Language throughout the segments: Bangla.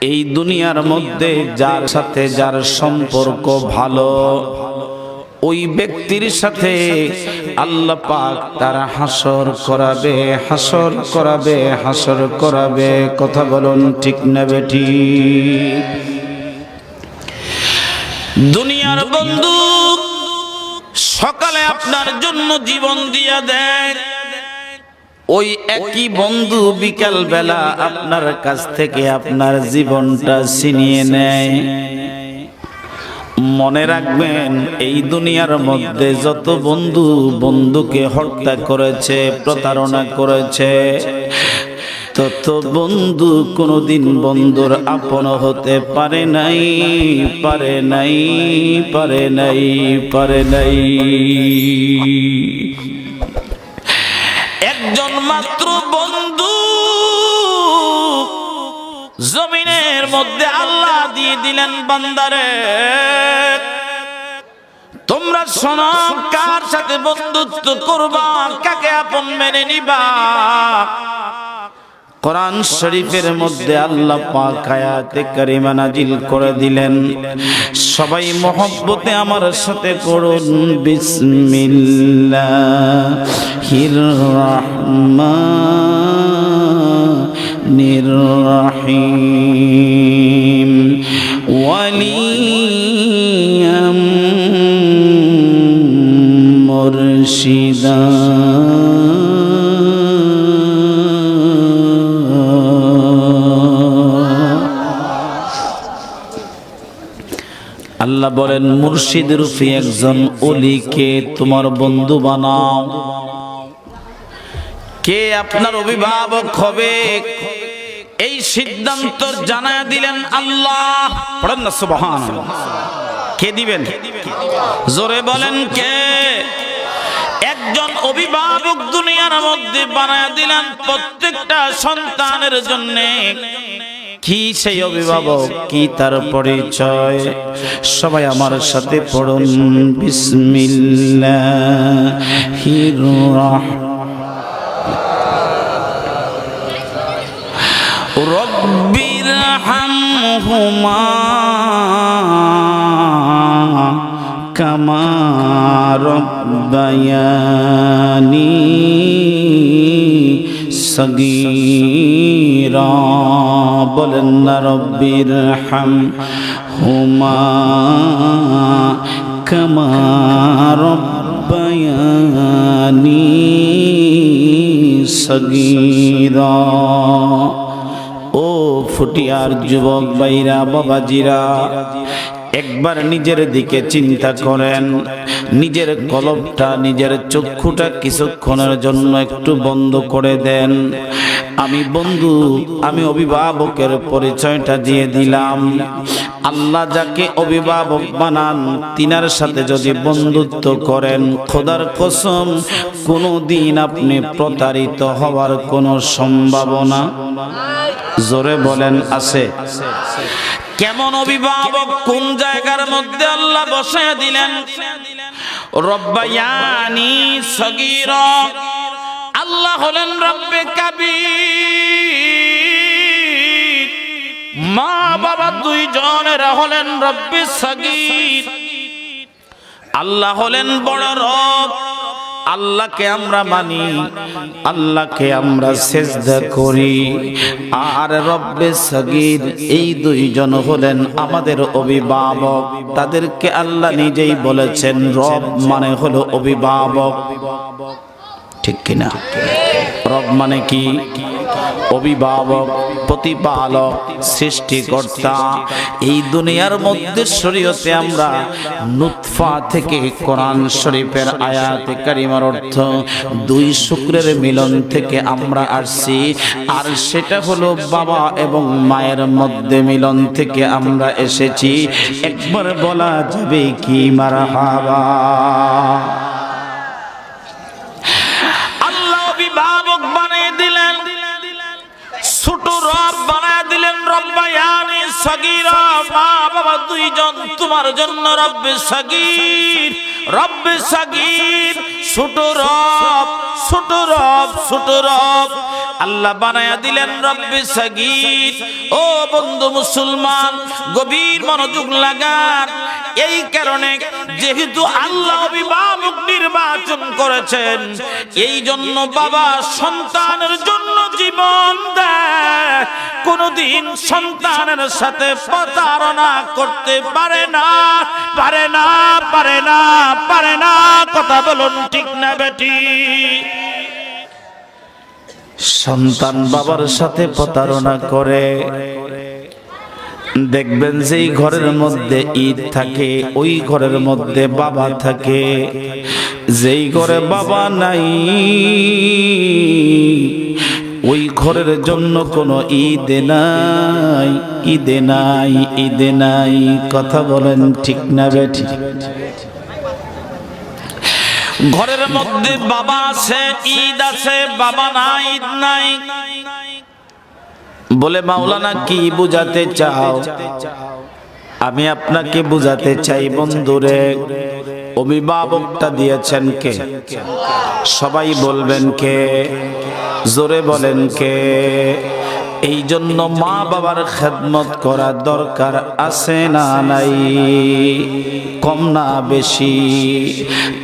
এই দুনিয়ার মধ্যে যার সাথে যার সম্পর্ক ভালো, ওই ব্যক্তির সাথে আল্লাহ পাক তার হাসর করাবে, হাসর করাবে, হাসর করাবে। কথা বলুন ঠিক না বেঠিক? দুনিয়ার বন্ধু সকালে আপনার জন্য জীবন দিয়া দেয়, ওই একই বন্ধু বিকাল বেলা আপনার কাছ থেকে আপনার জীবনটা ছিনিয়ে নেয়। মনে রাখবেন, এই দুনিয়ার মধ্যে যত বন্ধু বন্ধুকে হত্যা করেছে, প্রতারণা করেছে, তত বন্ধু কোনদিন বন্ধুর আপন হতে পারে নাই, পারে নাই, পারে নাই, পারে নাই। একজন মাত্র বন্ধু জমিনের মধ্যে আল্লাহ দিয়ে দিলেন বান্দারে। তোমরা শোনো, কার সাথে বন্ধুত্ব করবা, কাকে আপন মেনে নিবা। কোরআন শরীফের মধ্যে আল্লাহ পাক আয়াতে কারিমা নাজিল করে দিলেন। সবাই মহব্বতে আমার সাথে পড়ুন, বিসমিল্লাহির রাহমানির রাহিম। ওয়ালিয়াম মুরশিদা আল্লাহ বলেন, মুর্শিদ রূপী একজন ওলিকে তোমার বন্ধু বানাও। কে আপনার অভিভাবক হবে, এই সিদ্ধান্ত জানায়া দিলেন আল্লাহ। পড়েন না সুবহানাল্লাহ। কে দিবেন? জোরে বলেন কে? একজন অভিভাবক দুনিয়ার মধ্যে বানায়া দিলেন প্রত্যেকটা সন্তানের জন্য। কি সেই অভিভাবক, কি তার পরিচয়? সবাই আমার সাথে পড়ুন, বিসমিল্লাহির রাহমানির রব্বিরহামহুমা কামা রব্বায়ানি সগীরা। বলেন না, রব্বিরহামহুমা কামা রব্বায়ানি সগীরা। ও ফুটিয়ার যুবক ভাইরা, বাবাজিরা, একবার নিজের দিকে চিন্তা করেন। নিজের কলবটা, নিজের চক্ষুটা কিছুক্ষণের জন্য একটু বন্ধ করে দেন। আমি বন্ধু, আমি অভিভাবকের পরিচয়টা দিয়ে দিলাম। আল্লাহ যাকে অভিভাবক বানান, তিনার সাথে যদি বন্ধুত্ব করেন, খোদার কসম কোনোদিন আপনি প্রতারিত হওয়ার কোনো সম্ভাবনা, জোরে বলেন, আছে? কেমন অভিভাবক, কোন জায়গার মধ্যে আল্লাহ বসায়া দিলেন? রব্বায়ানি সগীরা। আল্লাহ হলেন রব্বে কাবীর, মা বাবা দুইজনেরা হলেন রব্বে সগীর। আল্লাহ হলেন বড় রব। আল্লাহকে আমরা মানি, আল্লাহকে আমরা সিজদা করি। আর রব্বে সগীর, এই দুইজন হলেন আমাদের অভিভাবক। তাদেরকে আল্লাহ নিজেই বলেছেন, রব মানে হলো অভিভাবক। ঠিক কিনা? রব মানে কি? অভিভাবক, প্রতিপালক, সৃষ্টিকর্তা। এই দুনিয়ার মধ্যে শরীয়তে আমরা নুতফা থেকে, কোরআন শরীফের আয়াতে কারিমার অর্থ, দুই শুক্রের মিলন থেকে আমরা আসছি। আর সেটা হলো বাবা এবং মায়ের মধ্যে মিলন থেকে আমরা এসেছি। একবার বলা যাবে কি মারহাবা? ছোট রব বানায় দিলেন রব্বায়ানি সগীরা। মা বাবা দুইজন তোমার জন্য রব্বে সগীর, রব্বে সগীর। ছোট রব, ছোট রব, ছোট রব। আল্লাহ বানায়া দিলেন রব্বি সাগীর। ও বন্ধু মুসলমান, গভীর মনোযোগ লাগান। এই কারণে যেহেতু আল্লাহ অভিভাবক নির্বাচন করেছেন, এই জন্য বাবা সন্তানের জন্য জীবন দেয়, কোনদিন সন্তানের সাথে প্রতারণা করতে পারে না, পারে না, পারে না, পারে না। কথা বলুন ঠিক না বেটি? সন্তান বাবার সাথে প্রতারণা করে, দেখবেন যেই ঘরের মধ্যে ঈদ থাকে ওই ঘরের মধ্যে বাবা থাকে, যেই ঘরে বাবা নাই ওই ঘরের জন্য কোনো ঈদে নাই, ঈদে নাই, ঈদে নাই। কথা বলেন ঠিক না বেঠি? ঘরের মধ্যে বাবা আছে, ঈদ আছে, বাবা নাই, ঈদ নাই। বলে মাওলানা কি বুঝাতে চাও? আমি আপনাকে বুঝাতে চাই বন্ধুরে, অভিভাবকটা দিয়েছেন কে? সবাই বলবেন কে? জোরে বলেন কে? এই জন্য মা বাবার খেদমত করা দরকার আছে না নাই? কম না বেশি?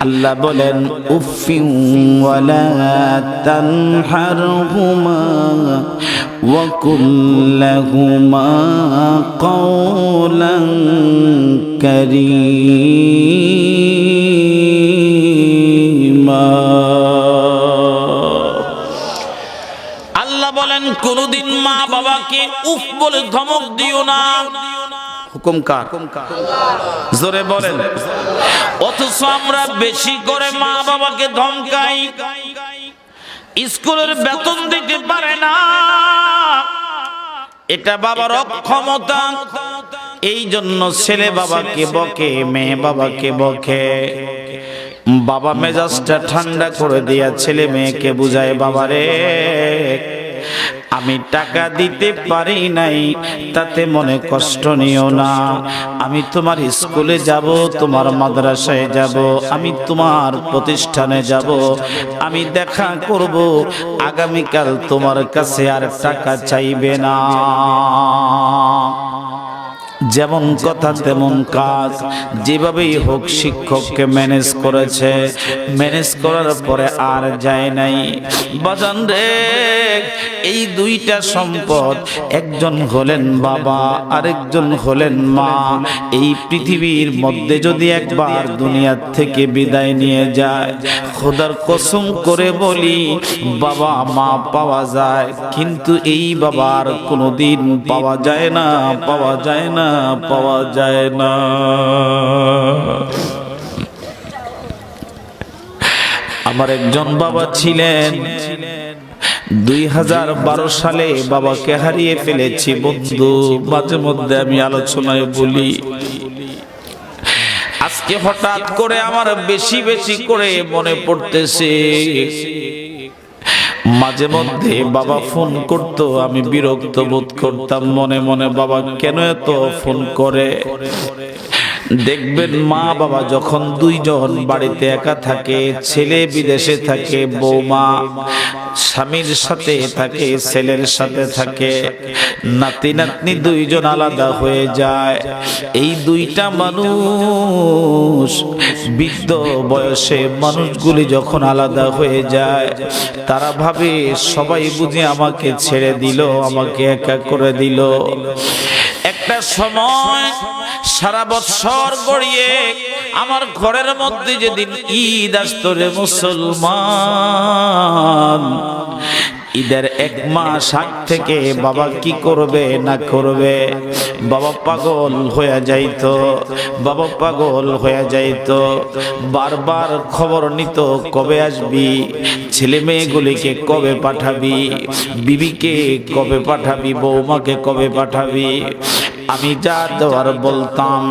আল্লাহ বলেন উফিন ওয়ালা তানহারহুমা ওয়া কুল লাহুমা কাওলান কারীমা। বলেন কোনদিন মা বাবাকে উফ বলে ধমক দিও না। হুকুম কার? জোরে বলেন। অথচ আমরা বেশি করে মা বাবাকে ধমকাই, স্কুলের বেতন দিতে পারে না, এটা বাবার অক্ষমতা। এই জন্য ছেলে বাবাকে বকে, মেয়ে বাবাকে বকে। বাবা মেজাজটা ঠান্ডা করে দিয়া ছেলে মেয়েকে বুঝায়, বাবারে আমি টাকা দিতে পারি নাই, তাতে মনে কষ্ট নিও না। আমি তোমার স্কুলে যাব, তোমার মাদ্রাসায় যাব, আমি তোমার প্রতিষ্ঠানে যাব, আমি দেখা করব, আগামীকাল তোমার কাছে আর টাকা চাইবে না। যেমন কথা তেমন কাজ। যেভাবেই হোক শিক্ষককে ম্যানেজ করেছে, ম্যানেজ করার পরে আর যায় নাই। বাজান রে, এই দুইটা সম্পদ, একজন হলেন বাবা, আরেকজন হলেন মা। এই পৃথিবীর মধ্যে যদি একবার দুনিয়ার থেকে বিদায় নিয়ে যায়, খোদার কসম করে বলি বাবা মা পাওয়া যায়, কিন্তু এই বাবার কোনোদিন পাওয়া যায় না, পাওয়া যায় না, পাওয়া যায় না। আমার একজন বাবা ছিলেন, 2012 সালে বাবাকে হারিয়ে ফেলেছি বন্ধু। মাঝে মধ্যে আমি আলোচনায় বলি, আজকে হঠাৎ করে আমার বেশি বেশি করে মনে পড়তেছে। মাঝে মধ্যে বাবা ফোন করতো, আমি বিরক্ত বোধ করতাম মনে মনে, বাবা কেন এত ফোন করে। দেখবেন মা বাবা যখন দুইজন বাড়িতে একা থাকে, ছেলে বিদেশে থাকে, বৌমা স্বামীর সাথে থাকে, ছেলের সাথে থাকে, নাতি নাতনি দুইজন আলাদা হয়ে যায়। এই দুইটা মানুষ, বৃদ্ধ বয়সে মানুষগুলি যখন আলাদা হয়ে যায়, তারা ভাবে সবাই বুঝি আমাকে ছেড়ে দিল, আমাকে একা করে দিল। একটা সময় সারা বছর গড়িয়ে আমার ঘরের মধ্যে যেদিন ঈদ আসতো রে মুসলমান, ঈদের 1 মাস আগ থেকে বাবা কি করবে না করবে, বাবা পাগল হয়ে যাইতো, বাবা পাগল হয়ে যাইতো। বারবার খবর নিত, কবে আসবি, ছেলে মেয়েগুলিকে কবে পাঠাবি, বিবিকে কবে পাঠাবি, বৌমাকে কবে পাঠাবি। আমি যা দেওয়ার বলতাম।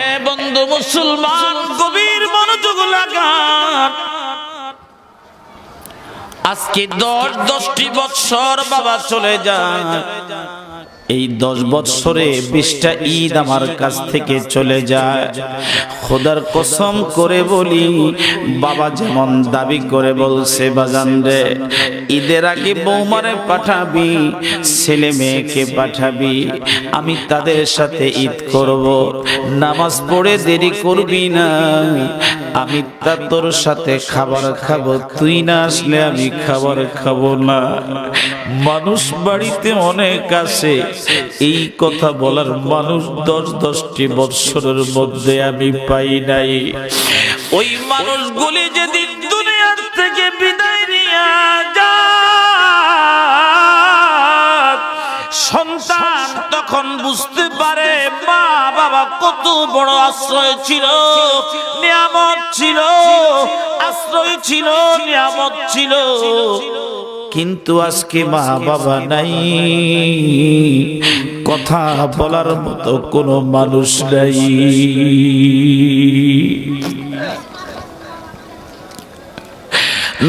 এ বন্ধু মুসলমান, গভীর মনোযোগ লাগান। আজকে 10-10টি বছর বাবা চলে যায়, এই 10 বছরে 20টা ঈদ আমার কাছ থেকে চলে যায়। খোদার কসম করে বলি, বাবা যেমন দাবি করে বলছে, বাজান রে ঈদের আগে বৌমারে পাঠাবি, ছেলে মেয়েকে পাঠাবি, আমি তাদের সাথে ঈদ করব, নামাজ পড়ে দেরি করবি না, আমি তোর সাথে খাবার খাবো, তুই না আসলে আমি খাবার খাবো না। মানুষ বাড়িতে অনেক আছে, এই কথা বলার মানুষ 10-10টি বছরের মধ্যে আমি পাই নাই। ওই মানুষগুলি যেদিন দুনিয়ার থেকে বিদায় নিয়ে যায়, সন্তান তখন বুঝতে পারে মা বাবা কত বড় আশ্রয় ছিল, নিয়ামত ছিল, আশ্রয় ছিল, নিয়ামত ছিল। কিন্তু আজকে মা বাবা নাই, কথা বলার মতো কোনো মানুষ নাই।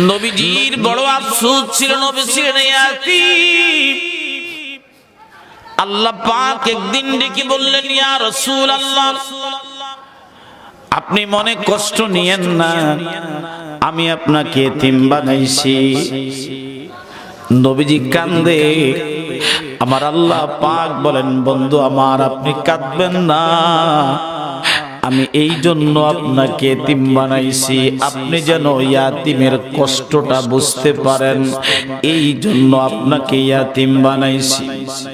নবীজির বড় আফসোস ছিল, নবী ছিলেন ইয়াতীম। আল্লাহ পাক একদিন ডেকে বললেন, ইয়া রাসূলুল্লাহ, আপনি মনে কষ্ট নিয়েন না, আমি আপনাকে এতিম বানাইছি। নবীজি কান্দে, আমার আল্লাহ পাক বলেন, বন্ধু আমার আপনি কাঁদবেন না, আমি এই জন্য আপনাকে এতিম বানাইছি, আপনি যেন ইয়াতিমের কষ্টটা বুঝতে পারেন, এই জন্য আপনাকে ইয়াতিম বানাইছি।